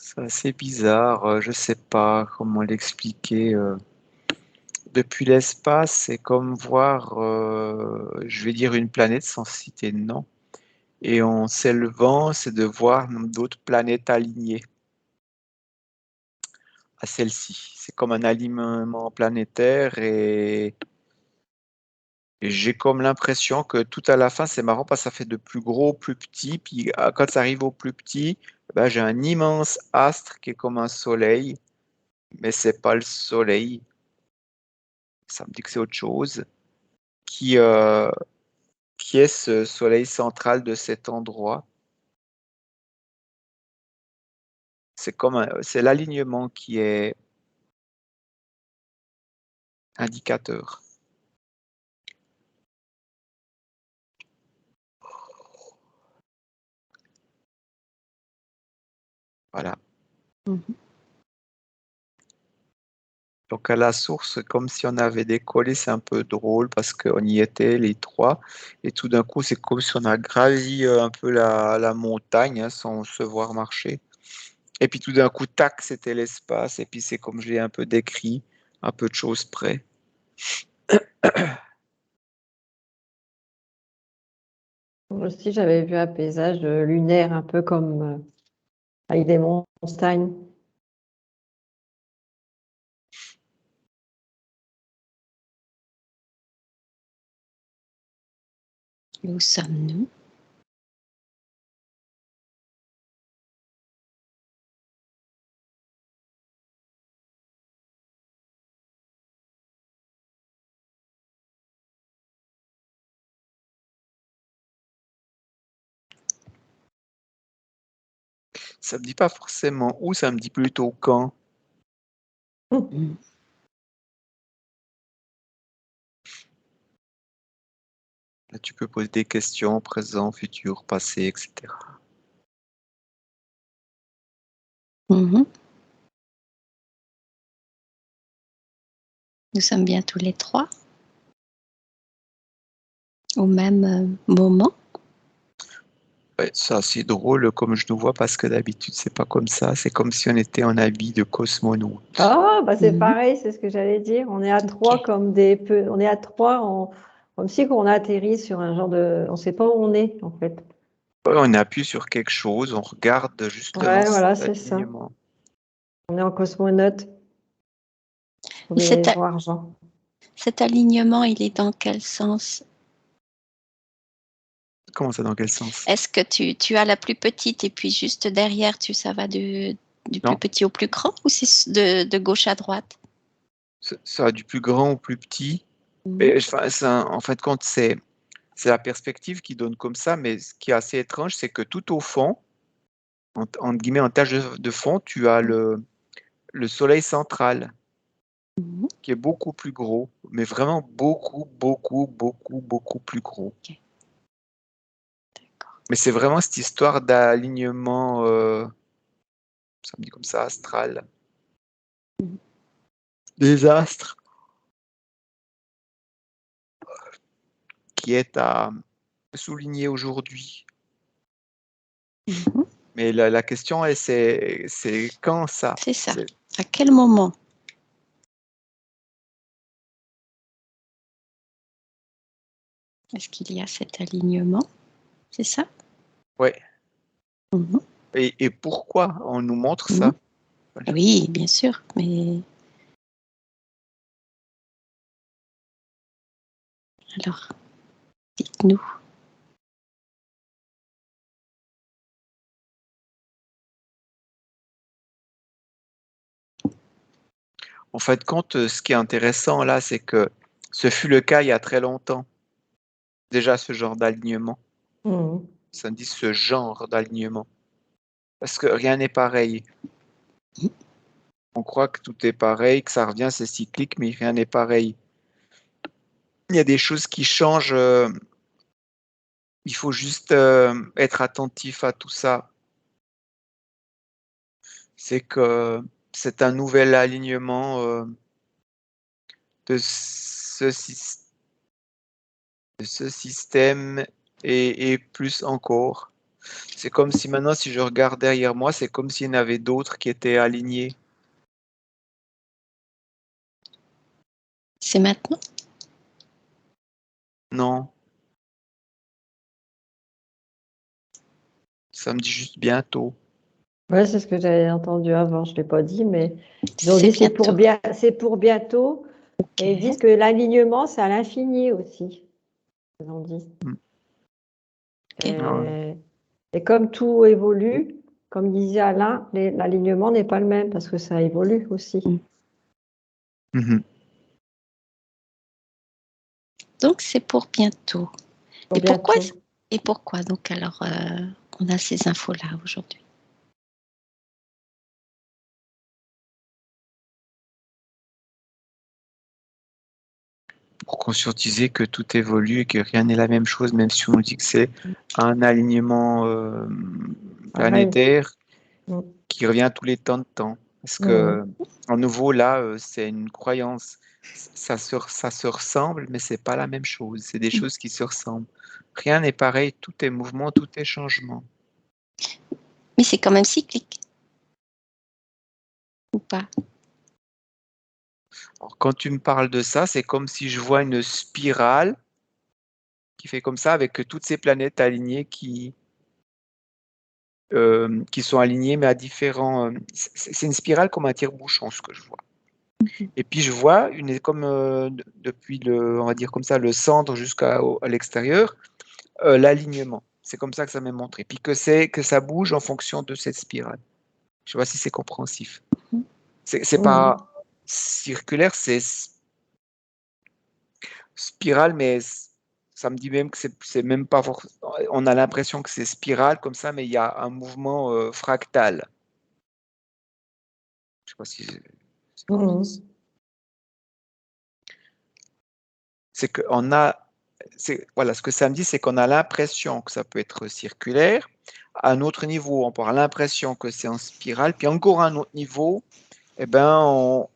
C'est assez bizarre, je sais pas comment l'expliquer. Depuis l'espace, c'est comme voir, je vais dire une planète sans citer de nom. Et en s'élevant, c'est de voir d'autres planètes alignées à celle-ci. C'est comme un alignement planétaire et j'ai comme l'impression que tout à la fin, c'est marrant parce que ça fait de plus gros au plus petit. Puis quand ça arrive au plus petit, ben, j'ai un immense astre qui est comme un soleil, mais c'est pas le soleil. Ça me dit que c'est autre chose. Qui, euh, qui est ce soleil central de cet endroit? C'est l'alignement qui est indicateur. Voilà. Mhm. Donc à la source, comme si on avait décollé, c'est un peu drôle parce qu'on y était les trois. Et tout d'un coup, c'est comme si on a gravi un peu la montagne hein, sans se voir marcher. Et puis tout d'un coup, tac, c'était l'espace. Et puis c'est comme je l'ai un peu décrit, un peu de choses près. Moi aussi, j'avais vu un paysage lunaire, un peu comme avec des montagnes. Où sommes-nous? Ça me dit pas forcément où, ça me dit plutôt quand. Mm. Là, tu peux poser des questions, présent, futur, passé, etc. Mhm. Nous sommes bien tous les trois au même moment. Ouais, c'est assez drôle comme je nous vois parce que d'habitude, c'est pas comme ça. C'est comme si on était en habit de cosmonaute. Ah, bah c'est Mhm. pareil, c'est ce que j'allais dire. On est à trois Ok. comme on est à trois comme si on a atterri sur un genre de, on sait pas où on est en fait. Ouais, on appuie sur quelque chose, on regarde justement Ouais, voilà, cet c'est ça. alignement. On est en cosmonaute. Vous Et pouvez voir, Jean. cet alignement, il est dans quel sens? Comment ça, dans quel sens? Est-ce que tu as la plus petite et puis juste derrière, ça va du plus Non, petit au plus grand ou c'est de gauche à droite? ça va du plus grand au plus petit. Mhm. Et, enfin, en fin de compte, c'est la perspective qui donne comme ça, mais ce qui est assez étrange, c'est que tout au fond, entre guillemets, en tâche de fond, tu as le soleil central, Mhm. qui est beaucoup plus gros, mais vraiment beaucoup, beaucoup, beaucoup, beaucoup plus gros. Ok. D'accord. Mais c'est vraiment cette histoire d'alignement, ça me dit comme ça, astral, Mhm. des astres, qui est à souligner aujourd'hui. Mhm. Mais la question, c'est quand ça? C'est ça. À quel moment? Est-ce qu'il y a cet alignement? C'est ça? Ouais. Mhm. Et pourquoi on nous montre Mhm. ça? Oui, bien sûr, mais alors, dites-nous. En fin de compte, ce qui est intéressant là, c'est que ce fut le cas il y a très longtemps. Déjà, ce genre d'alignement. Mhm. Ça me dit ce genre d'alignement. Parce que rien n'est pareil. On croit que tout est pareil, que ça revient, c'est cyclique, mais rien n'est pareil. Il y a des choses qui changent. Il faut juste être attentif à tout ça. C'est que c'est un nouvel alignement de de ce système et plus encore. C'est comme si maintenant, si je regarde derrière moi, c'est comme s'il y en avait d'autres qui étaient alignés. C'est maintenant? Non. Ça me dit juste bientôt. Ouais, c'est ce que j'avais entendu avant, je ne l'ai pas dit, mais ils ont C'est dit c'est pour bientôt. c'est pour bientôt. Ok. Et ils disent que l'alignement, c'est à l'infini aussi. Ils ont dit. Mm. Ok. Et comme tout évolue, comme disait Alain, l'alignement n'est pas le même parce que ça évolue aussi. Mm. Mhm. Donc, c'est pour bientôt. Pour bientôt. Et pourquoi donc alors on a ces infos-là aujourd'hui? Pour conscientiser que tout évolue et que rien n'est la même chose, même si on nous dit que c'est un alignement Pareil. planétaire Mm. qui revient tous les temps de temps. Parce Mm. que, en nouveau, là, c'est une croyance. Ça se ressemble, mais c'est pas la même chose. C'est des choses qui se ressemblent. Rien n'est pareil, tout est mouvement, tout est changement. Mais c'est quand même cyclique, ou pas? Alors, quand tu me parles de ça, c'est comme si je vois une spirale qui fait comme ça avec toutes ces planètes alignées qui sont alignées, mais à différents. C'est une spirale comme un tire-bouchon, ce que je vois. Et puis je vois comme depuis on va dire comme ça, le centre jusqu'à à l'extérieur, l'alignement. C'est comme ça que ça m'est montré. Puis que ça bouge en fonction de cette spirale. Je sais pas si c'est compréhensif. C'est pas circulaire, c'est spirale, mais ça me dit même que c'est même pas on a l'impression que c'est spirale comme ça, mais il y a un mouvement fractal. Je sais pas si c'est compréhensible. C'est qu'on a, voilà, ce que ça me dit, c'est qu'on a l'impression que ça peut être circulaire. À un autre niveau, on peut avoir l'impression que c'est en spirale. Puis encore à un autre niveau, eh ben,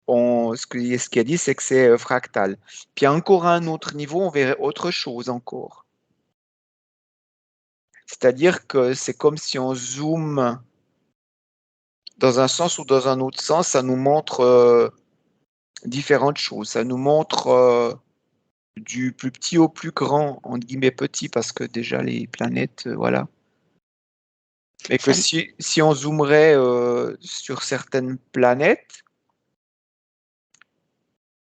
ce qu'il a dit, c'est que c'est fractal. Puis encore à un autre niveau, on verrait autre chose encore. C'est-à-dire que c'est comme si on zoome dans un sens ou dans un autre sens, ça nous montre différentes choses. Ça nous montre du plus petit au plus grand, entre guillemets petit, parce que déjà les planètes, voilà. Mais que si on zoomerait sur certaines planètes,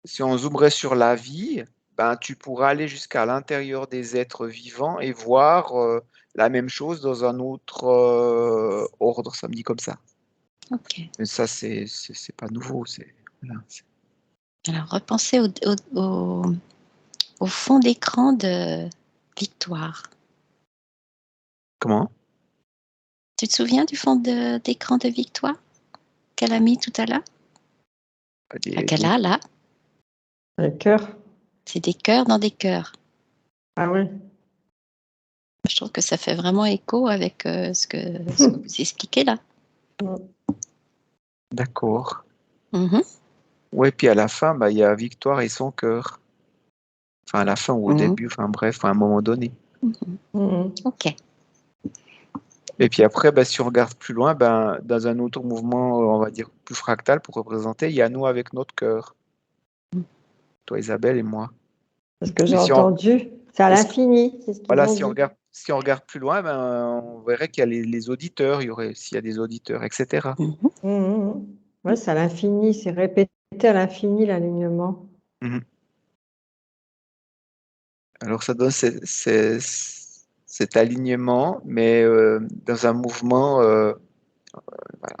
si on zoomerait sur la vie, ben, tu pourras aller jusqu'à l'intérieur des êtres vivants et voir la même chose dans un autre ordre, ça me dit comme ça. Ok. Mais ça, c'est pas nouveau. Voilà, Alors, repensez au fond d'écran de Victoire. Comment? Tu te souviens du fond d'écran de Victoire qu'elle a mis tout à l'heure? Qu'elle a là? Le cœur. C'est des cœurs dans des cœurs. Ah oui. Je trouve que ça fait vraiment écho avec ce que vous expliquez là. D'accord. Mhm. Ouais, puis à la fin, bah, il y a Victoire et son cœur. Enfin, à la fin ou au début, enfin bref, à un moment donné. Ok. Et puis après, bah, si on regarde plus loin, ben, dans un autre mouvement, on va dire plus fractal pour représenter, il y a nous avec notre cœur. Toi, Isabelle et moi. C'est ce que j'ai Mais si on, entendu. C'est à l'infini, c'est ce qu'ils voilà, ont dit. si on regarde plus loin, ben, on verrait qu'il y a les auditeurs, il y aurait s'il y a des auditeurs, etc. Ouais, c'est à l'infini, c'est répété à l'infini l'alignement. Mhm. Alors ça donne cet alignement, mais dans un mouvement, voilà,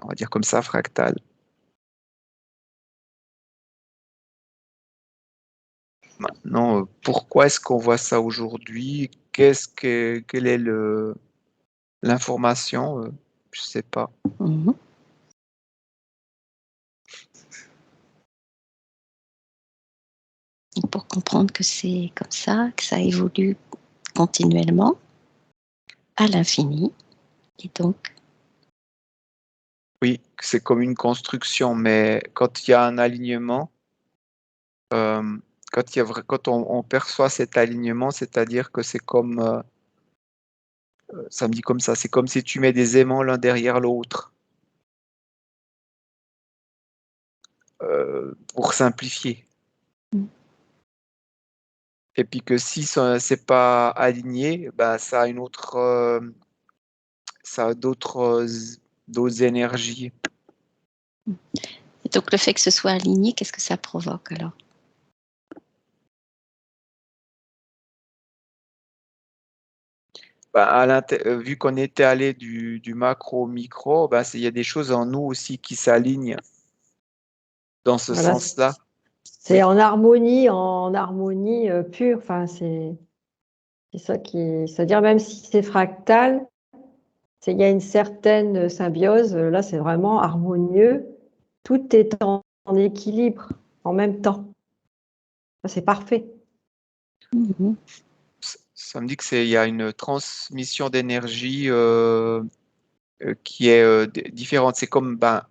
on va dire comme ça, fractal. Maintenant, pourquoi est-ce qu'on voit ça aujourd'hui? Quelle est l'information? Je sais pas. Mhm. Et pour comprendre que c'est comme ça, que ça évolue continuellement à l'infini, et donc. Oui, c'est comme une construction, mais quand il y a un alignement, quand on perçoit cet alignement, c'est-à-dire que c'est comme Ça me dit comme ça. C'est comme si tu mets des aimants l'un derrière l'autre. Pour simplifier. Mm. Et puis que si c'est pas aligné, ben, ça a une autre, ça a d'autres énergies. Et donc, le fait que ce soit aligné, qu'est-ce que ça provoque alors? Ben, vu qu'on était allé du macro au micro, ben, il y a des choses en nous aussi qui s'alignent dans ce Voilà, sens-là. c'est Oui. en harmonie pure. Enfin, c'est ça qui, c'est-à-dire même si c'est fractal, il y a une certaine symbiose. Là, c'est vraiment harmonieux. Tout est en équilibre en même temps. C'est parfait. Mhm. Ça me dit il y a une transmission d'énergie qui est différente. C'est comme ben,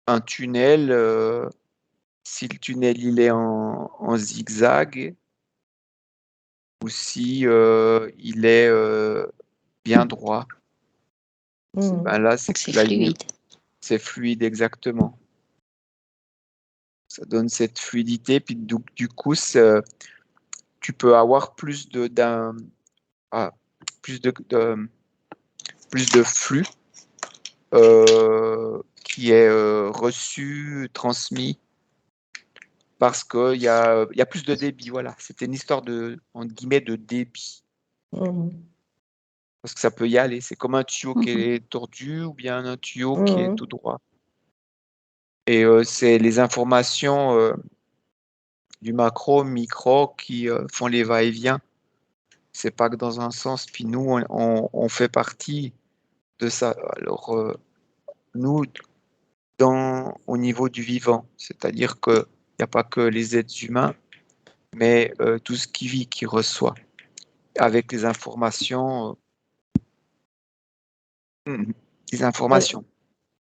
un tunnel. Si le tunnel il est en zigzag ou si il est bien droit. Ben là, Donc, c'est fluide. c'est fluide exactement. Ça donne cette fluidité, puis du coup, tu peux avoir ah, plus plus de flux qui est reçu, transmis, parce il y a plus de débit. Voilà, c'était une histoire entre guillemets, de débit. Parce que ça peut y aller. C'est comme un tuyau qui Mhm. est tordu ou bien un tuyau qui est tout Mhm. droit. Et c'est les informations du macro, micro qui font les va-et-vient. C'est pas que dans un sens. Puis nous, on fait partie de ça. Alors, nous, au niveau du vivant, c'est-à-dire qu'il n'y a pas que les êtres humains, mais tout ce qui vit, qui reçoit, avec les informations. Les informations.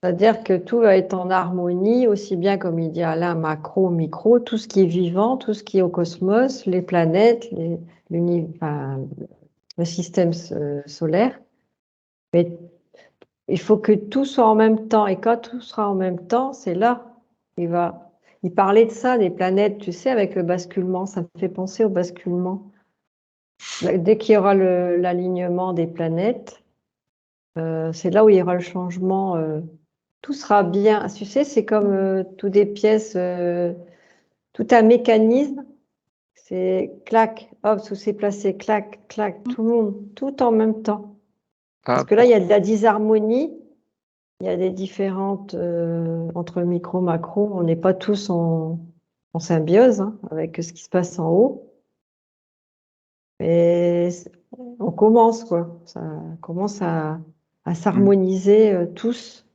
C'est-à-dire que tout va être en harmonie, aussi bien comme il dit Alain, macro, micro, tout ce qui est vivant, tout ce qui est au cosmos, les planètes, enfin, le système solaire. Mais il faut que tout soit en même temps. Et quand tout sera en même temps, c'est là. Il parlait de ça, des planètes, tu sais, avec le basculement. Ça me fait penser au basculement. Dès qu'il y aura l'alignement des planètes, c'est là où il y aura le changement. Tout sera bien. Tu sais, c'est comme toutes des pièces, tout un mécanisme. C'est clac, hop, tout s'est placé, clac, clac, tout le monde, tout en même temps. Ah, Parce que là, il y a de la disharmonie, il y a des différentes entre micro, macro. On n'est pas tous en symbiose hein, avec ce qui se passe en haut. Mais on commence, quoi. Ça commence à s'harmoniser tous.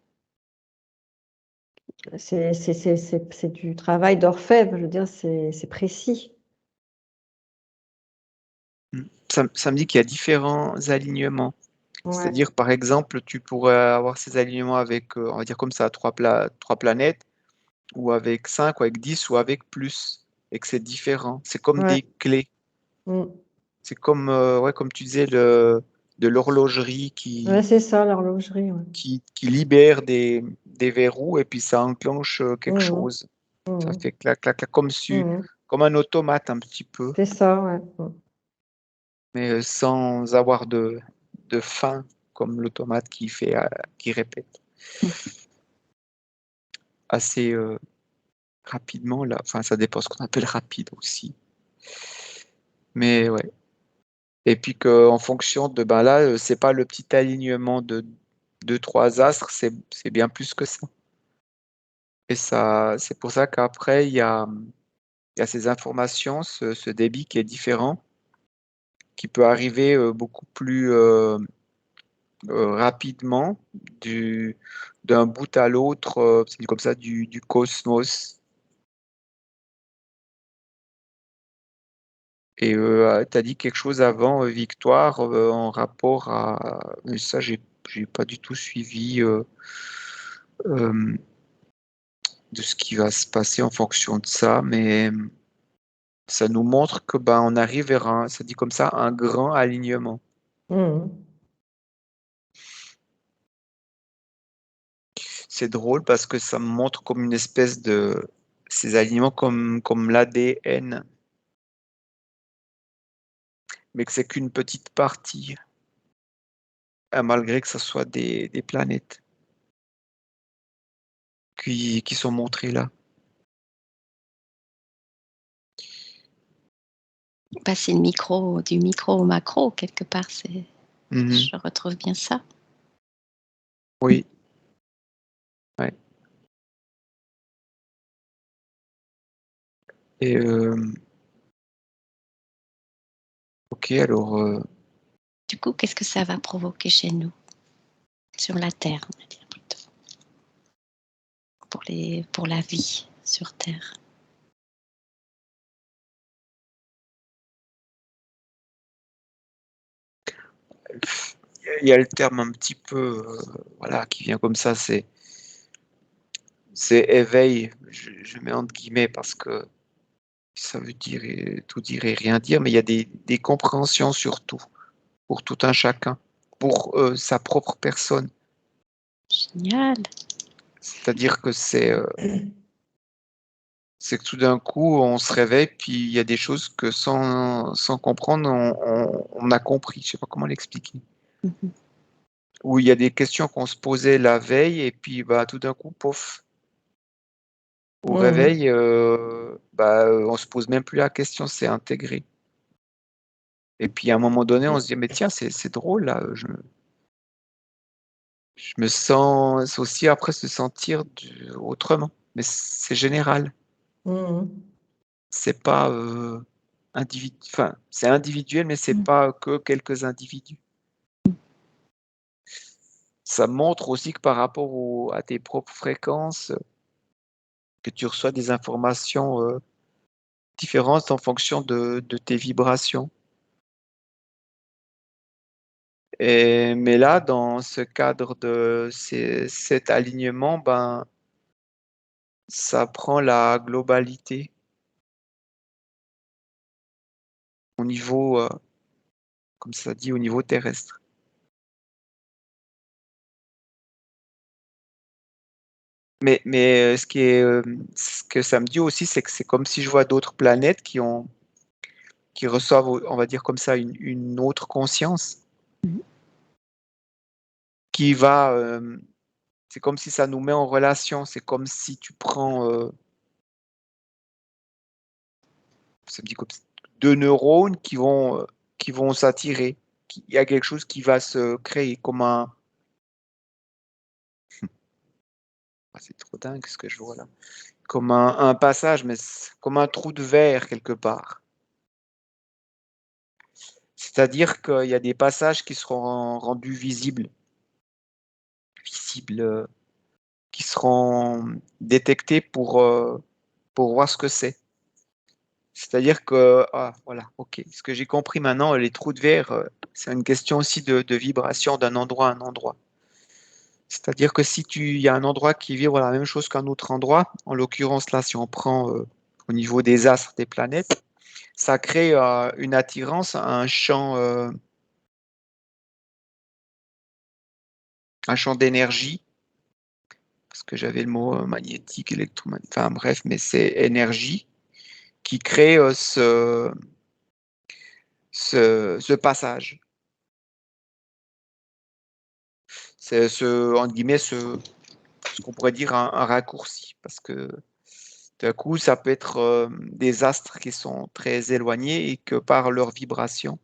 C'est du travail d'orfèvre, je veux dire, c'est précis. ça me dit qu'il y a différents alignements. Ouais, C'est-à-dire, par exemple, tu pourrais avoir ces alignements avec, on va dire comme ça, trois planètes, ou avec 5, ou avec 10, ou avec plus, et que c'est différent. C'est comme ouais. des clés. Mm. C'est comme, ouais, comme tu disais, de l'horlogerie Ouais, c'est ça, l'horlogerie. Ouais. qui libère des verrous, et puis ça enclenche quelque Mhm. chose. Ça Mhm. fait clac, clac, clac, Mhm. comme un automate un petit peu, C'est ça, ouais. Mm. mais sans avoir de fin, comme l'automate qui répète assez rapidement là. Enfin, ça dépend ce qu'on appelle rapide aussi. Mais ouais. Et puis qu'en fonction de ben là, c'est pas le petit alignement de trois astres, c'est bien plus que ça. Et ça, c'est pour ça qu'après, il y a ces informations, ce débit qui est différent, qui peut arriver beaucoup plus rapidement d'un bout à l'autre, c'est comme ça, du cosmos. Et tu as dit quelque chose avant, Victoire, en rapport à... Mais ça, j'ai pas du tout suivi euh, de ce qui va se passer en fonction de ça, mais ça nous montre que ben, on arrive vers ça dit comme ça, un grand alignement. Mhm. c'est drôle parce que ça me montre comme une espèce de ces alignements comme l'ADN, mais que c'est qu'une petite partie, malgré que ce soit des planètes qui sont montrées là. Passer du micro au macro, quelque part, Mhm. je retrouve bien ça. Oui. Ouais. Et ok, alors Du coup, qu'est-ce que ça va provoquer chez nous? Sur la Terre, on va dire plutôt. Pour la vie sur Terre. il y a le terme un petit peu voilà, qui vient comme ça, c'est éveil, je mets entre guillemets parce que ça veut dire tout dire et rien dire, mais il y a des compréhensions surtout, pour tout un chacun, pour sa propre personne. Génial. C'est-à-dire que c'est que tout d'un coup, on se réveille, puis il y a des choses que sans comprendre, on a compris. Je ne sais pas comment l'expliquer. Mhm. Ou il y a des questions qu'on se posait la veille, et puis bah, tout d'un coup, pof, au réveil, on se pose même plus la question, c'est intégré. Et puis à un moment donné, on se dit, mais tiens, c'est drôle, là, je me sens c'est aussi après se sentir autrement, mais c'est général. C'est pas enfin, c'est individuel, mais c'est pas que quelques individus. Ça montre aussi que par rapport à tes propres fréquences, que tu reçois des informations différentes en fonction de tes vibrations. Mais là, dans ce cadre de cet alignement, ben, ça prend la globalité au niveau, comme ça dit, au niveau terrestre. Mais ce que ça me dit aussi, c'est que c'est comme si je vois d'autres planètes qui reçoivent, on va dire comme ça, une autre conscience Mhm. qui va, c'est comme si ça nous met en relation, c'est comme si tu prends, ça me dit comme deux neurones qui vont s'attirer. Il y a quelque chose qui va se créer comme un, ah, c'est trop dingue ce que je vois là, comme un passage, mais comme un trou de verre quelque part. C'est-à-dire qu'il y a des passages qui seront rendus visibles, qui seront détectés pour voir ce que c'est. C'est-à-dire que, ah, voilà, ok. Ce que j'ai compris maintenant, les trous de verre, c'est une question aussi de vibration d'un endroit à un endroit. C'est-à-dire que si il y a un endroit qui vibre la même chose qu'un autre endroit, en l'occurrence là, si on prend au niveau des astres, des planètes, ça crée une attirance, un champ d'énergie, parce que j'avais le mot magnétique, électromagnétique, enfin bref, mais c'est énergie qui crée ce passage. C'est entre guillemets, ce qu'on pourrait dire un raccourci, parce que d'un coup, ça peut être des astres qui sont très éloignés et que par leur vibration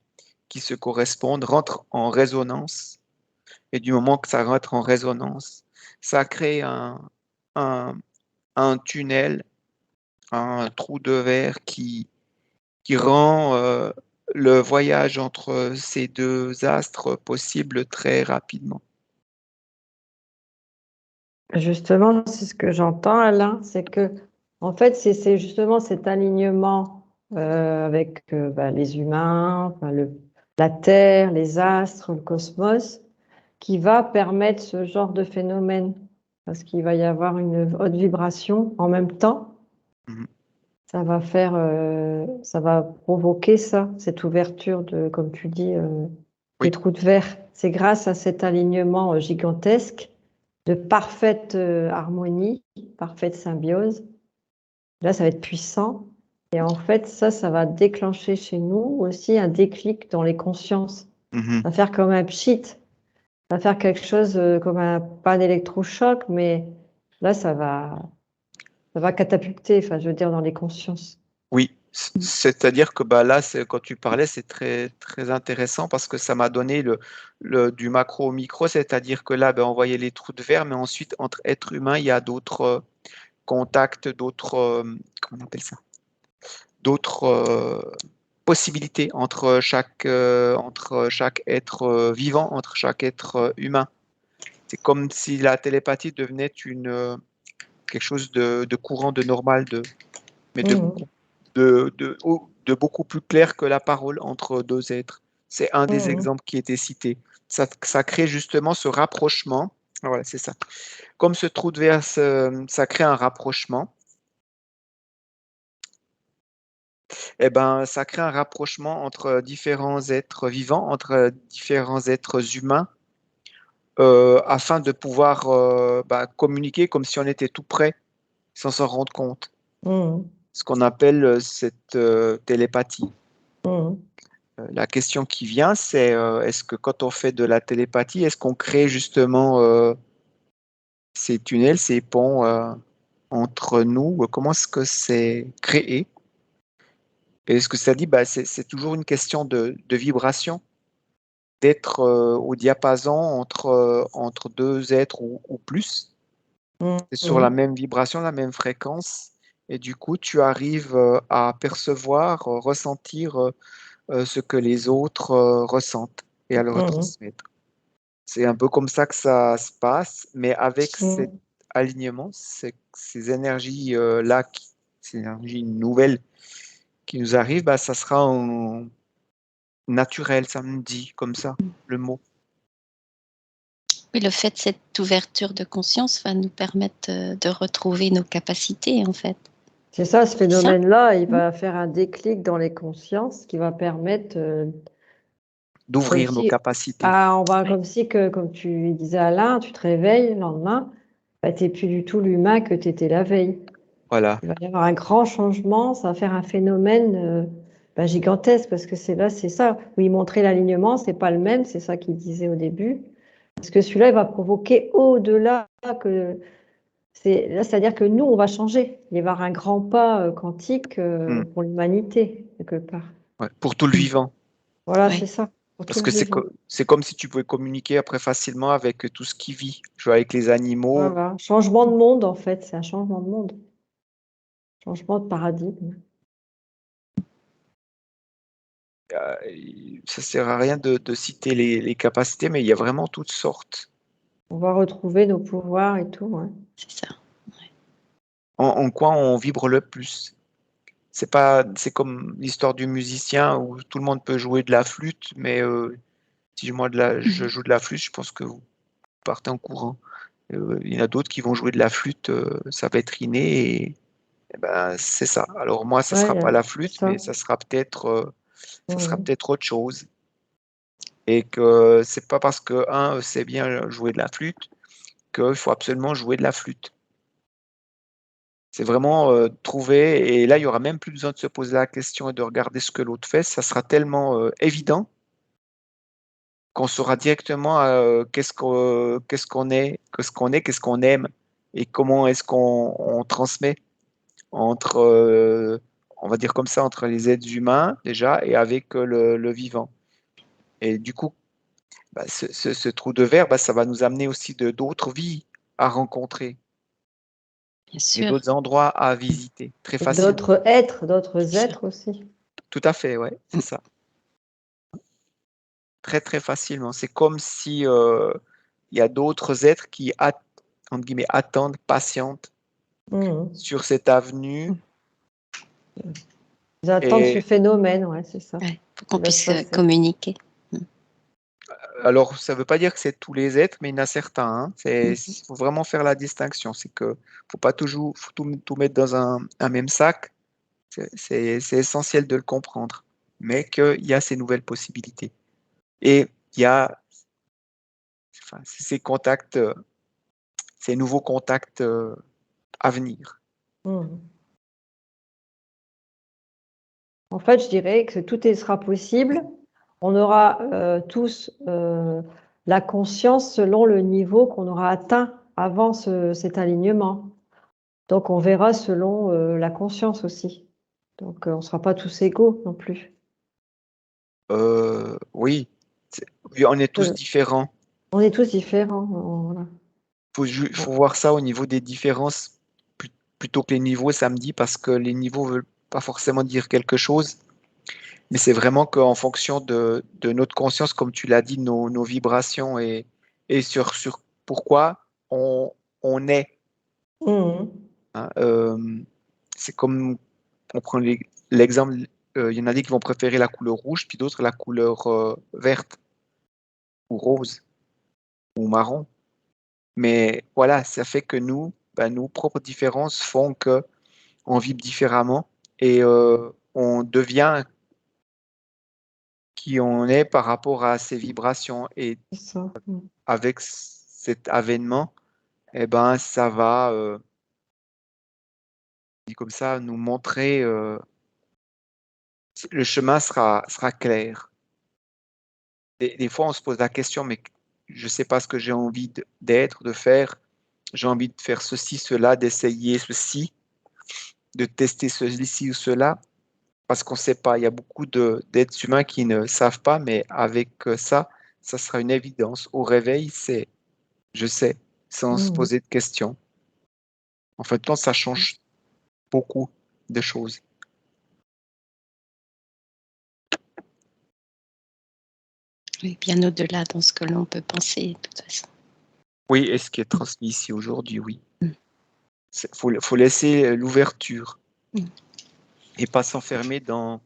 qui se correspondent, rentrent en résonance. Et du moment que ça rentre en résonance, ça crée un, un tunnel, un trou de verre qui rend le voyage entre ces deux astres possible très rapidement. Justement, c'est ce que j'entends, Alain, c'est que, en fait, c'est justement cet alignement avec les humains, la Terre, les astres, le cosmos, qui va permettre ce genre de phénomène, parce qu'il va y avoir une haute vibration en même temps. Mhm. Ça va faire, ça va provoquer ça, cette ouverture de, comme tu dis, des Oui. trous de verre. C'est grâce à cet alignement gigantesque de parfaite harmonie, parfaite symbiose. Là, ça va être puissant. Et en fait, ça va déclencher chez nous aussi un déclic dans les consciences. Mhm. Ça va faire comme un pchit. Ça va faire quelque chose comme pas un électrochoc, mais là, ça va catapulter, enfin, je veux dire, dans les consciences. Oui, c'est-à-dire que bah, là, quand tu parlais, c'est très, très intéressant parce que ça m'a donné du macro au micro, c'est-à-dire que là, ben, on voyait les trous de verre, mais ensuite, entre êtres humains, il y a d'autres contacts, d'autres, comment on appelle ça? D'autres possibilités entre chaque être vivant, entre chaque être humain. C'est comme si la télépathie devenait quelque chose de courant, de normal, mais Mhm. de beaucoup plus clair que la parole entre deux êtres. C'est un des Mhm. exemples qui était cité. Ça crée justement ce rapprochement. Ah, voilà, c'est ça. Comme ce trou de verre, ça crée un rapprochement. Eh ben, ça crée un rapprochement entre différents êtres vivants, entre différents êtres humains, afin de pouvoir bah, communiquer comme si on était tout près, sans s'en rendre compte. Mhm. Ce qu'on appelle cette télépathie. Mhm. La question qui vient, c'est est-ce que quand on fait de la télépathie, est-ce qu'on crée justement ces tunnels, ces ponts entre nous? Comment est-ce que c'est créé? Et ce que ça dit, bah, c'est toujours une question de vibration, d'être au diapason entre deux êtres ou plus. C'est sur la Mhm. même vibration, la même fréquence. Et du coup, tu arrives à percevoir, ressentir ce que les autres ressentent et à le Mhm. retransmettre. C'est un peu comme ça que ça se passe, mais avec cet Mhm. alignement, ces énergies-là, ces énergies nouvelles qui nous arrivent, bah, ça sera naturel, ça me dit comme ça, le mot. Oui, le fait, cette ouverture de conscience va nous permettre de retrouver nos capacités, en fait. C'est ça, ce C'est ça? phénomène-là, il Mm. va faire un déclic dans les consciences qui va permettre, comme D'ouvrir nos si, capacités. Ouais. comme tu disais Alain, tu te réveilles le lendemain, bah, tu n'es plus du tout l'humain que tu étais la veille. Voilà. Il va y avoir un grand changement, ça va faire un phénomène bah, gigantesque parce que c'est ça. Où il montrait l'alignement, c'est pas le même, c'est ça qu'il disait au début. Parce que celui-là, il va provoquer au-delà que c'est-à-dire que nous, on va changer. Il va y avoir un grand pas quantique Hmm. pour l'humanité, quelque part. Ouais. Pour tout le Mm. vivant. Voilà, c'est Ouais. ça, pour tout Parce le que vivant. c'est comme si tu pouvais communiquer après facilement avec tout ce qui vit. Je vois avec les animaux. Voilà. Changement de monde, en fait, c'est un changement de monde. Changement de paradigme. Ça sert à rien de citer les capacités, mais il y a vraiment toutes sortes. On va retrouver nos pouvoirs et tout. Ouais. C'est ça. En quoi on vibre le plus? C'est pas, c'est comme l'histoire du musicien où tout le monde peut jouer de la flûte, mais si moi je Mm. joue de la flûte, je pense que vous partez en courant. Il y en a d'autres qui vont jouer de la flûte, ça va être inné et ben, c'est ça. Alors moi, ça Ouais, sera pas la c'est flûte, mais ça. ça sera Mhm. peut-être autre chose. Et que c'est pas parce que un sait bien jouer de la flûte qu'il faut absolument jouer de la flûte. C'est vraiment trouver, et là, il y aura même plus besoin de se poser la question et de regarder ce que l'autre fait. Ça sera tellement évident qu'on saura directement qu'est-ce qu'on est, qu'est-ce qu'on aime, et comment est-ce qu'on transmet entre, on va dire comme ça, entre les êtres humains déjà et avec le vivant. Et du coup, bah, ce trou de verre, bah, ça va nous amener aussi d'autres vies à rencontrer Bien et sûr. d'autres endroits à visiter très Et facilement. d'autres C'est ça. êtres aussi. Tout à fait, ouais, c'est ça. Très, très facilement. C'est comme si il y a d'autres êtres qui entre guillemets, attendent, patientent Mhm. sur cette avenue. Ils attendent ce Et phénomène, ouais, c'est ça, Ouais. Pour qu'on qui va se puisse passer. communiquer. Mm. alors, ça ne veut pas dire que c'est tous les êtres, mais il y en a certains. Hein. Il Mhm. faut vraiment faire la distinction. C'est que faut pas toujours faut tout mettre dans un même sac. C'est essentiel de le comprendre, mais qu'il y a ces nouvelles possibilités. Et il y a enfin, ces contacts ces nouveaux contacts à venir. En fait, je dirais que tout sera possible. On aura tous la conscience selon le niveau qu'on aura atteint avant cet alignement. Donc, on verra selon la conscience aussi. Donc, on ne sera pas tous égaux non plus. Oui, on est tous différents. On est tous différents. Voilà. Faut voir ça au niveau des différences plutôt que les niveaux samedi, parce que les niveaux ne veulent pas forcément dire quelque chose, mais c'est vraiment qu'en fonction de notre conscience, comme tu l'as dit, nos vibrations et sur pourquoi on est. Hein, c'est comme on prend l'exemple, il y en a des qui vont préférer la couleur rouge, puis d'autres la couleur verte ou rose ou marron. Mais voilà, ça fait que nous, nos propres différences font que on vibre différemment et on devient qui on est par rapport à ces vibrations. Et Ça. avec cet avènement, eh ben, ça va, dit comme ça, nous montrer, le chemin sera clair. Des fois, on se pose la question, mais je ne sais pas ce que j'ai envie d'être, de faire. J'ai envie de faire ceci, cela, d'essayer ceci, de tester ceci ou cela, parce qu'on ne sait pas. Il y a beaucoup d'êtres humains qui ne savent pas, mais avec ça, ça sera une évidence. Au réveil, c'est je sais, sans se poser de questions. En fait, quand ça change beaucoup de choses. Oui, bien au-delà dans ce que l'on peut penser, de toute façon. Oui, et ce qui est transmis ici aujourd'hui, oui. Faut laisser l'ouverture et pas s'enfermer dans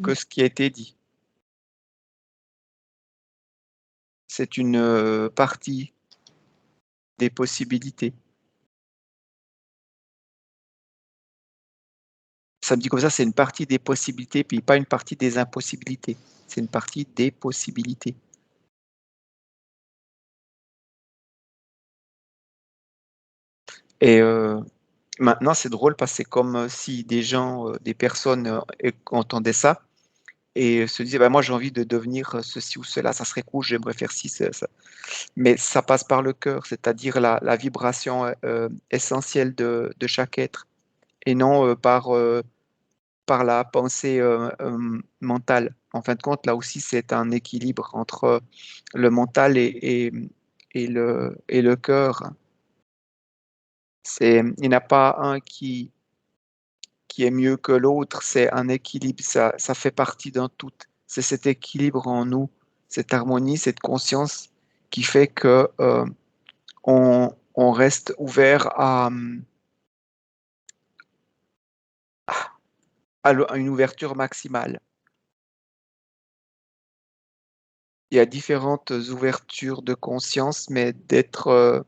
que ce qui a été dit. C'est une partie des possibilités. Ça me dit comme ça, c'est une partie des possibilités, puis pas une partie des impossibilités. C'est une partie des possibilités. Et maintenant, c'est drôle parce que c'est comme si des gens, des personnes entendaient ça et se disaient, bah, moi j'ai envie de devenir ceci ou cela, ça serait cool, j'aimerais faire ci, ça. Mais ça passe par le cœur, c'est-à-dire la vibration essentielle de chaque être et non par la pensée mentale. En fin de compte, là aussi, c'est un équilibre entre le mental et le cœur. Il n'y en a pas un qui est mieux que l'autre, c'est un équilibre, ça fait partie d'un tout. C'est cet équilibre en nous, cette harmonie, cette conscience qui fait que on reste ouvert à une ouverture maximale. Il y a différentes ouvertures de conscience, mais d'être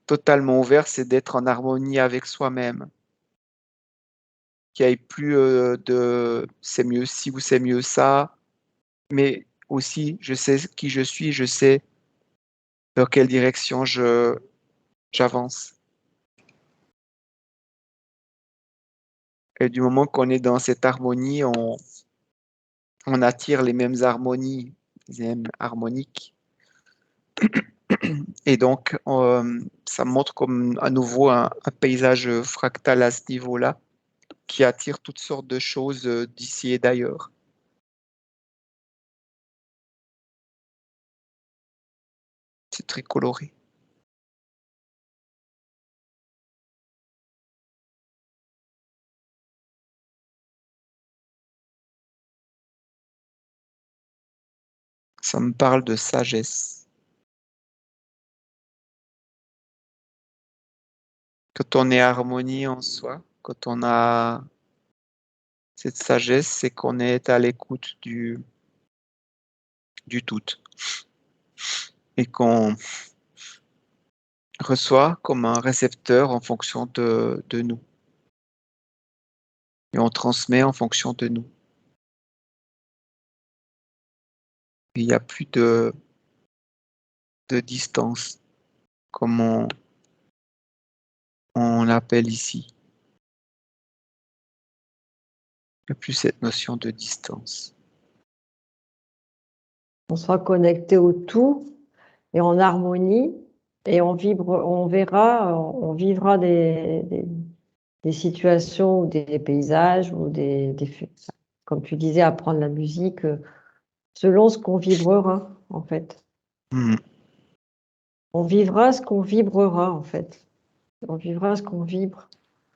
totalement ouvert, c'est d'être en harmonie avec soi-même. Qu'il n'y ait plus de c'est mieux ci ou c'est mieux ça, mais aussi je sais qui je suis, je sais dans quelle direction j'avance. Et du moment qu'on est dans cette harmonie, on attire les mêmes harmonies, les mêmes harmoniques. Et donc, ça montre comme à nouveau un paysage fractal à ce niveau-là, qui attire toutes sortes de choses d'ici et d'ailleurs. C'est très coloré. Ça me parle de sagesse. Quand on est harmonie en soi, quand on a cette sagesse, c'est qu'on est à l'écoute du tout et qu'on reçoit comme un récepteur en fonction de nous. Et on transmet en fonction de nous. Il n'y a plus de distance. comme on l'appelle ici. Il n'y a plus cette notion de distance. On sera connecté au tout et en harmonie et on vivra des situations ou des paysages ou comme tu disais, apprendre la musique selon ce qu'on vibrera en fait. Hmm. On vivra ce qu'on vibrera en fait. On vivra ce qu'on vibre,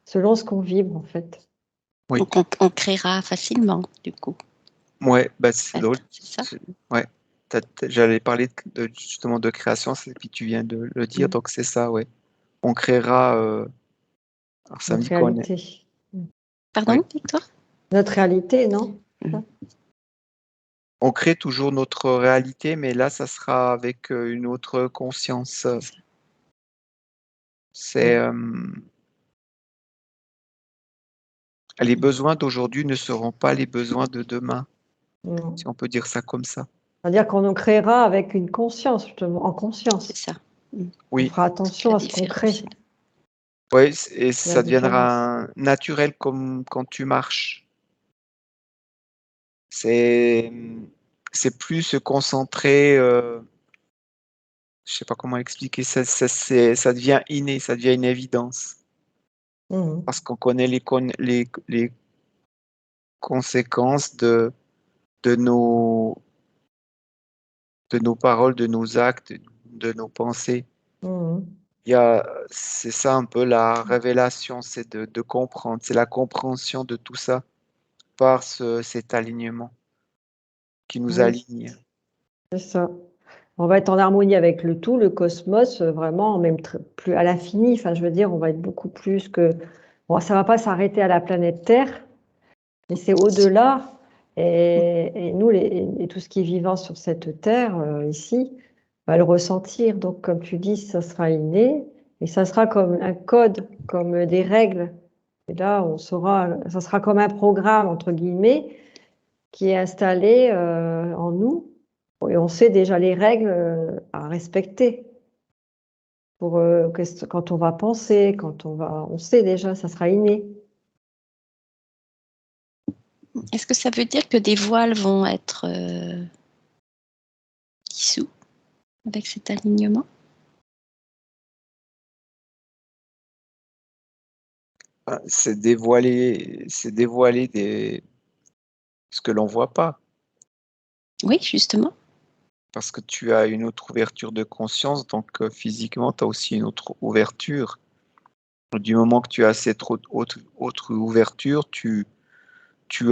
selon ce qu'on vibre en fait. Oui. Donc on créera facilement, du coup. Ouais, bah c'est drôle. C'est ça. Ouais. J'allais parler justement de création, et puis tu viens de le dire, donc c'est ça, ouais. On créera. Alors ça me Notre dit qu'on est. réalité. Pardon, Oui. Victoire? Notre réalité, non? On crée toujours notre réalité, mais là, ça sera avec une autre conscience. C'est les besoins d'aujourd'hui ne seront pas les besoins de demain, Non. si on peut dire ça comme ça. C'est-à-dire qu'on nous créera avec une conscience, justement, en C'est conscience. ça. On Oui, fera attention La à ce qu'on crée. différence. ouais, et La ça différence. deviendra naturel comme quand tu marches. C'est c'est plus se concentrer. Je sais pas comment expliquer ça. Ça devient inné, ça devient une évidence Mhm. parce qu'on connaît les conséquences de nos de nos paroles, de nos actes, de nos pensées. Mhm. C'est ça un peu la révélation, c'est de comprendre, c'est la compréhension de tout ça par cet alignement qui nous Oui, aligne. c'est ça. On va être en harmonie avec le tout, le cosmos, vraiment, même plus à l'infini. Enfin, je veux dire, on va être beaucoup plus que. Bon, ça va pas s'arrêter à la planète Terre, mais c'est au-delà. Et nous, et tout ce qui est vivant sur cette Terre, ici, va le ressentir. Donc, comme tu dis, ça sera inné, et ça sera comme un code, comme des règles. Et là, on saura, ça sera comme un programme, entre guillemets, qui est installé en nous. Et on sait déjà les règles à respecter. Pour, quand on va penser, on sait déjà, ça sera inné. Est-ce que ça veut dire que des voiles vont être dissous avec cet alignement? C'est dévoiler ce que l'on voit pas, Oui, justement. parce que tu as une autre ouverture de conscience, donc physiquement, tu as aussi une autre ouverture. Du moment que tu as cette autre ouverture, tu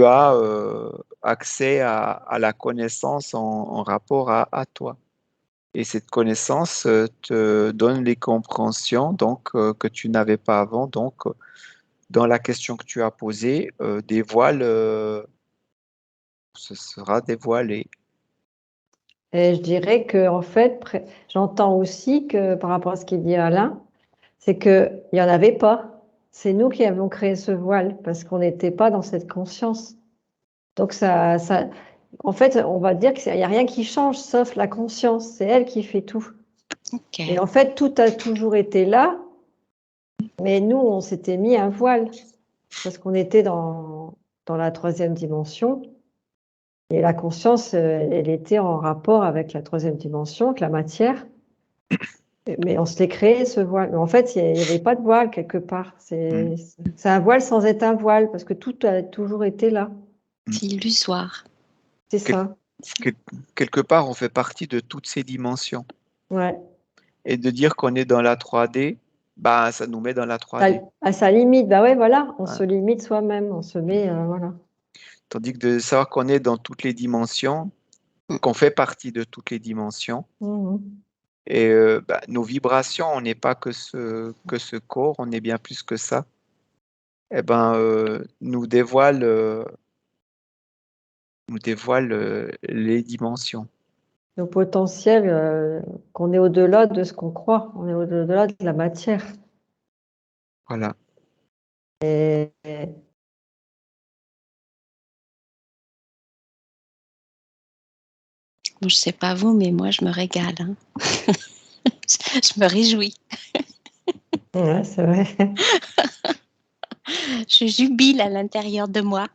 as accès à la connaissance en rapport à toi. Et cette connaissance te donne les compréhensions donc, que tu n'avais pas avant. Donc, dans la question que tu as posée, ce sera dévoilé. Et je dirais que, en fait, j'entends aussi que, par rapport à ce qu'il dit Alain, c'est qu'il n'y en avait pas. C'est nous qui avons créé ce voile parce qu'on n'était pas dans cette conscience. Donc, en fait, on va dire qu'il n'y a rien qui change sauf la conscience. C'est elle qui fait tout. Ok. Et en fait, tout a toujours été là, mais nous, on s'était mis un voile parce qu'on était dans la troisième dimension. Et la conscience, elle était en rapport avec la troisième dimension, avec la matière. Mais on se l'est créé, ce voile. Mais en fait, il n'y avait pas de voile quelque part. Mm. C'est un voile sans être un voile, parce que tout a toujours été là. C'est illusoire. C'est Quel- ça. quel- Quelque part, on fait partie de toutes ces dimensions. Ouais. Et de dire qu'on est dans la 3D, bah, ça nous met dans la 3D. À sa limite, bah ouais, voilà, on Hein. se limite soi-même, on se met, voilà. Tandis que de savoir qu'on est dans toutes les dimensions, qu'on fait partie de toutes les dimensions, Mhm. et bah, nos vibrations, on n'est pas que ce corps, on est bien plus que ça, eh ben, nous dévoile les dimensions. Nos potentiels, qu'on est au-delà de ce qu'on croit, on est au-delà de la matière. Voilà. Et Bon, je sais pas vous, mais moi, je me régale. Hein. Je me réjouis. Ouais, c'est vrai. Je jubile à l'intérieur de moi.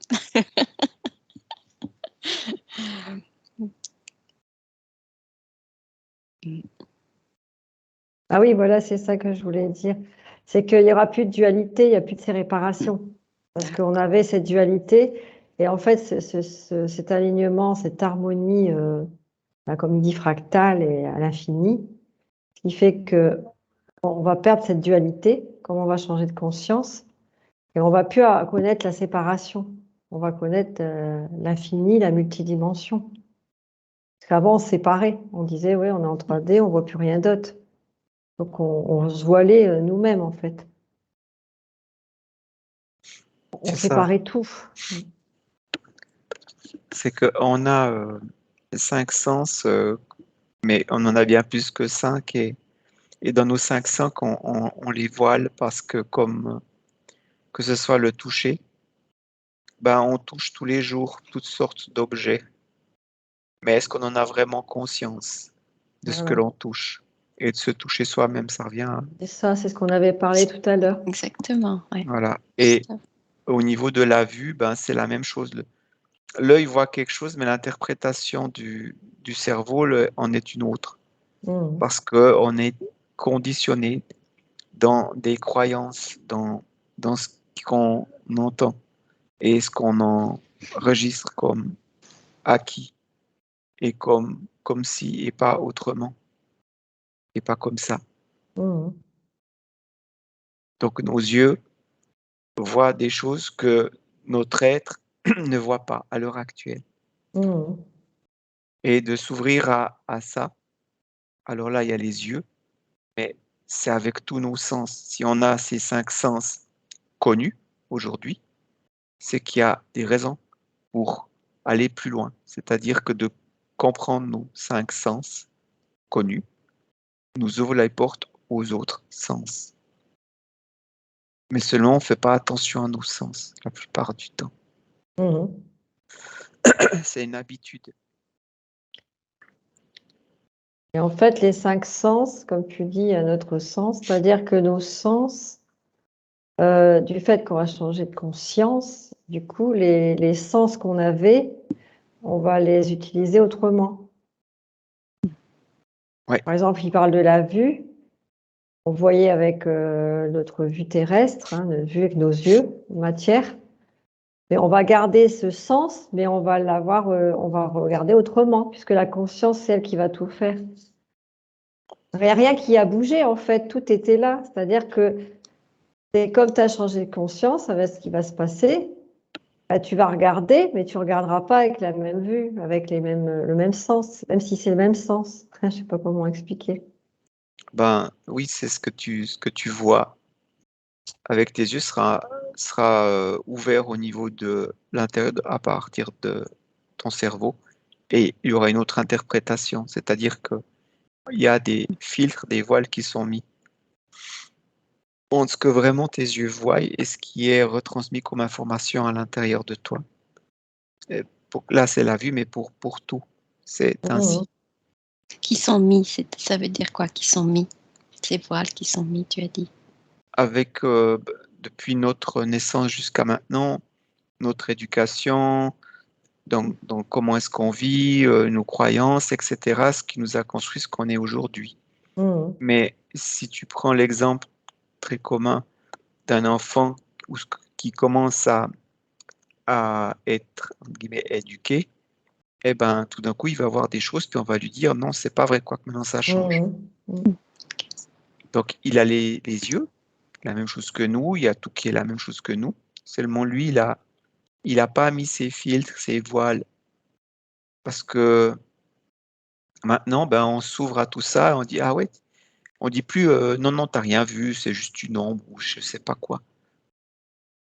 Ah oui, voilà, c'est ça que je voulais dire. C'est qu'il n'y aura plus de dualité, il n'y a plus de ces réparations. Parce qu'on avait cette dualité. Et en fait, cet alignement, cette harmonie, comme il dit, fractale et à l'infini, qui fait que on va perdre cette dualité, comme on va changer de conscience, et on va plus connaître la séparation. On va connaître l'infini, la multidimension. Parce qu'avant, on se séparait. On disait, oui, on est en 3D, on voit plus rien d'autre. Donc, on se voilait nous-mêmes, en fait. On C'est ça. séparait tout. C'est qu'on a 5 sens, mais on en a bien plus que 5. Et dans nos 5 sens, on les voile parce que comme que ce soit le toucher, ben, on touche tous les jours toutes sortes d'objets. Mais est-ce qu'on en a vraiment conscience de ce que Voilà. l'on touche? Et de se toucher soi-même, ça revient. C'est ça, c'est ce qu'on avait parlé tout à l'heure. Exactement, ouais. Voilà. Et au niveau de la vue, ben, c'est la même chose. L'œil voit quelque chose, mais l'interprétation du cerveau en est une autre. Mmh. Parce qu'on est conditionné dans des croyances, dans ce qu'on entend et ce qu'on enregistre comme acquis et comme si et pas autrement et pas comme ça. Mmh. Donc nos yeux voient des choses que notre être ne voit pas à l'heure actuelle. Mmh. Et de s'ouvrir à ça, alors là, il y a les yeux, mais c'est avec tous nos sens. Si on a ces 5 sens connus aujourd'hui, c'est qu'il y a des raisons pour aller plus loin. C'est-à-dire que de comprendre nos 5 sens connus nous ouvre les portes aux autres sens. Mais seulement on ne fait pas attention à nos sens la plupart du temps. Mmh. C'est une habitude. Et en fait, les 5 sens, comme tu dis, à notre sens, c'est-à-dire que nos sens, du fait qu'on va changer de conscience, du coup, les sens qu'on avait, on va les utiliser autrement. Ouais. Par exemple, il parle de la vue. On voyait avec notre vue terrestre, notre vue avec nos yeux, matière. Mais on va garder ce sens, mais on va l'avoir, on va regarder autrement, puisque la conscience, c'est elle qui va tout faire. Il n'y a rien qui a bougé, en fait, tout était là. C'est-à-dire que c'est comme tu as changé de conscience avec ce qui va se passer, bah, tu vas regarder, mais tu ne regarderas pas avec la même vue, avec le même sens, même si c'est le même sens. Je ne sais pas comment expliquer. Ben oui, c'est ce que tu vois avec tes yeux sera ouvert au niveau de l'intérieur à partir de ton cerveau et il y aura une autre interprétation, c'est-à-dire que il y a des filtres, des voiles qui sont mis entre ce que vraiment tes yeux voient et ce qui est retransmis comme information à l'intérieur de toi. Et là, c'est la vue, mais pour tout, c'est Mmh. ainsi. Qui sont mis, ça veut dire quoi, qui sont mis? Ces voiles qui sont mis, tu as dit. Avec, depuis notre naissance jusqu'à maintenant, notre éducation, donc comment est-ce qu'on vit, nos croyances, etc., ce qui nous a construit ce qu'on est aujourd'hui. Mmh. Mais si tu prends l'exemple très commun d'un enfant qui commence à être entre guillemets, éduqué, eh ben, tout d'un coup, il va voir des choses, puis on va lui dire non, c'est pas vrai, quoi que maintenant ça change. Mmh. Mmh. Donc, il a les yeux, la même chose que nous, il y a tout qui est la même chose que nous. Seulement, lui, il a pas mis ses filtres, ses voiles, parce que maintenant, ben, on s'ouvre à tout ça, et on dit ah ouais, on dit plus non, non, t'as rien vu, c'est juste une ombre ou je sais pas quoi.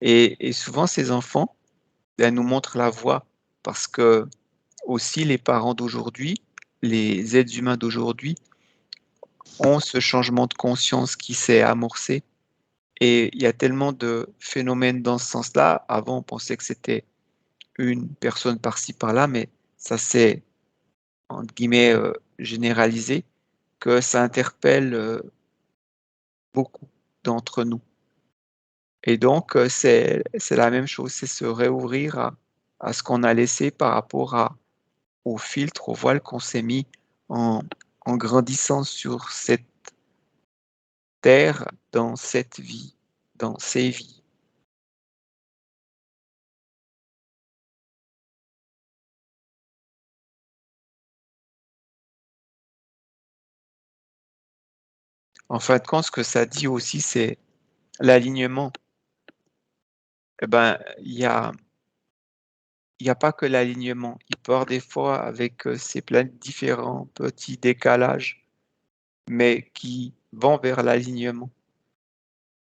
Et souvent, ces enfants, ben, nous montrent la voie, parce que aussi les parents d'aujourd'hui, les êtres humains d'aujourd'hui, ont ce changement de conscience qui s'est amorcé. Et il y a tellement de phénomènes dans ce sens-là. Avant, on pensait que c'était une personne par-ci, par-là, mais ça s'est, entre guillemets, généralisé. que ça interpelle beaucoup d'entre nous. Et donc, c'est la même chose, c'est se réouvrir à ce qu'on a laissé par rapport au filtre, au voile qu'on s'est mis en, en grandissant sur cette terre, dans cette vie, dans ces vies. En fin de compte, ce que ça dit aussi, c'est l'alignement. Eh ben, il y a pas que l'alignement. Il peut y avoir des fois avec ces planètes différents petits décalages, mais qui vont vers l'alignement.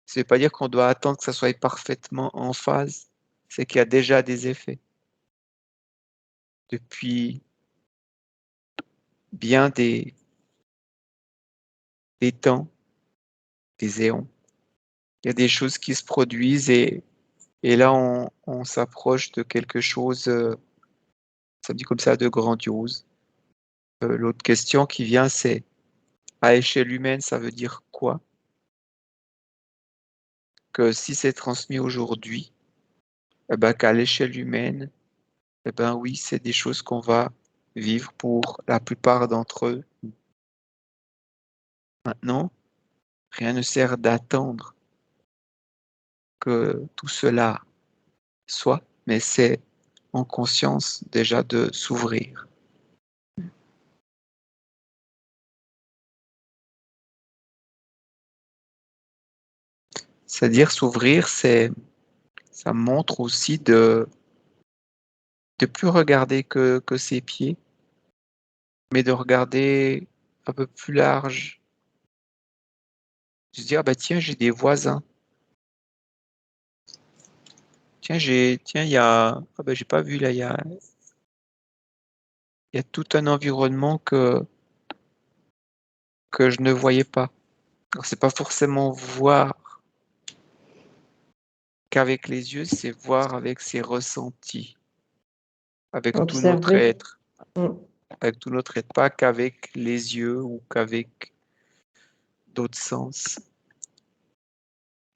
Ça ne veut pas dire qu'on doit attendre que ça soit parfaitement en phase, c'est qu'il y a déjà des effets. Depuis bien des temps, des éons, il y a des choses qui se produisent et là on s'approche de quelque chose, ça me dit comme ça, de grandiose. L'autre question qui vient, c'est à échelle humaine, ça veut dire quoi? Que si c'est transmis aujourd'hui, eh ben, qu'à l'échelle humaine, eh ben oui, c'est des choses qu'on va vivre pour la plupart d'entre eux. Maintenant, rien ne sert d'attendre que tout cela soit, mais c'est en conscience déjà de s'ouvrir. C'est-à-dire s'ouvrir, ça montre aussi de plus regarder que ses pieds, mais de regarder un peu plus large, de se dire ah bah tiens, j'ai des voisins. Tiens, il y a ah bah j'ai pas vu là, il y a tout un environnement que je ne voyais pas. Alors c'est pas forcément voir qu'avec les yeux, c'est voir avec ses ressentis, avec tout notre Observer. être, Mm. avec tout notre être, pas qu'avec les yeux ou qu'avec d'autres sens,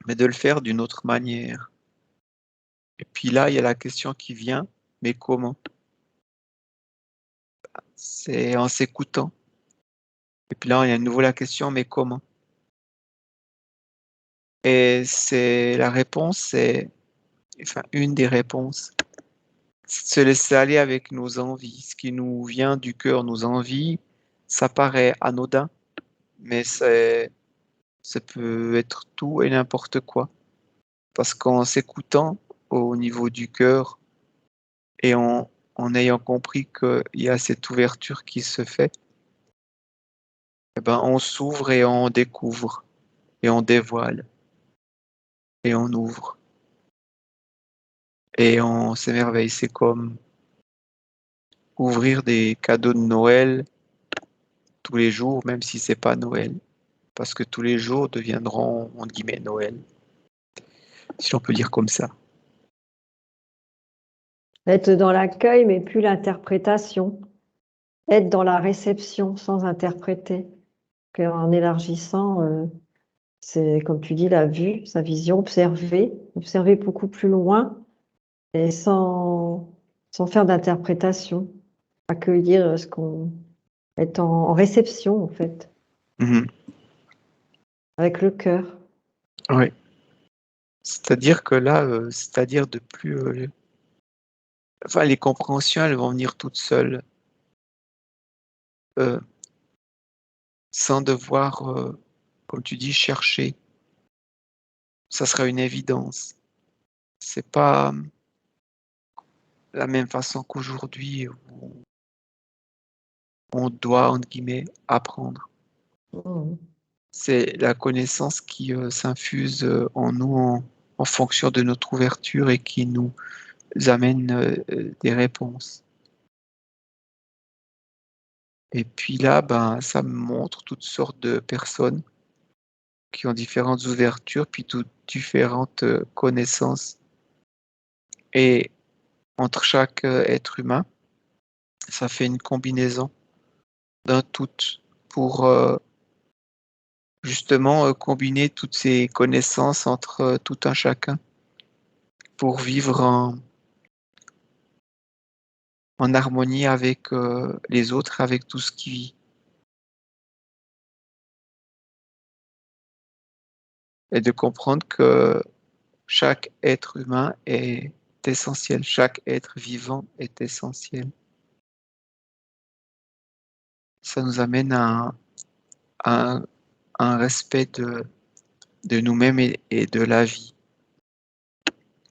mais de le faire d'une autre manière. Et puis là, il y a la question qui vient, mais comment? C'est en s'écoutant. Et puis là, il y a à nouveau la question, mais comment? Et c'est la réponse, c'est, enfin, une des réponses, c'est de se laisser aller avec nos envies. Ce qui nous vient du cœur, nos envies, ça paraît anodin, mais ça peut être tout et n'importe quoi. Parce qu'en s'écoutant au niveau du cœur et en ayant compris qu'il y a cette ouverture qui se fait, eh ben, on s'ouvre et on découvre et on dévoile et on ouvre et on s'émerveille. C'est comme ouvrir des cadeaux de Noël tous les jours, même si c'est pas Noël, parce que tous les jours deviendront, entre guillemets, Noël, si on peut dire comme ça. Être dans l'accueil, mais plus l'interprétation. Être dans la réception sans interpréter. En élargissant, c'est comme tu dis, la vue, sa vision, observer beaucoup plus loin et sans faire d'interprétation. Accueillir ce qu'on est en réception, en fait, Mhm. avec le cœur. Oui. C'est-à-dire que là, c'est-à-dire de plus, enfin, les compréhensions, elles vont venir toutes seules, euh, sans devoir, comme tu dis, chercher. Ça sera une évidence. C'est pas la même façon qu'aujourd'hui où on doit, entre guillemets, apprendre. Mhm. C'est la connaissance qui s'infuse en nous en fonction de notre ouverture et qui nous amène des réponses. Et puis là, ben, ça me montre toutes sortes de personnes qui ont différentes ouvertures, puis toutes différentes connaissances. Et entre chaque être humain, ça fait une combinaison d'un tout pour justement combiner toutes ces connaissances entre tout un chacun pour vivre en harmonie avec les autres, avec tout ce qui vit. Et de comprendre que chaque être humain est essentiel, chaque être vivant est essentiel. Ça nous amène à un respect de nous-mêmes et de la vie.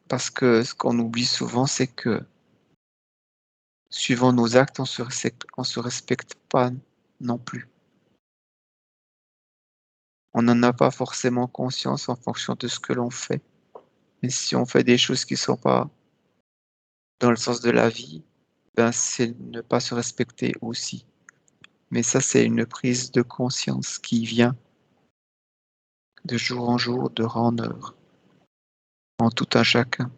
Parce que ce qu'on oublie souvent, c'est que suivant nos actes, on se respecte pas non plus. On n'en a pas forcément conscience en fonction de ce que l'on fait. Mais si on fait des choses qui ne sont pas dans le sens de la vie, ben c'est ne pas se respecter aussi. Mais ça, c'est une prise de conscience qui vient de jour en jour, d'heure en heure, en tout un chacun.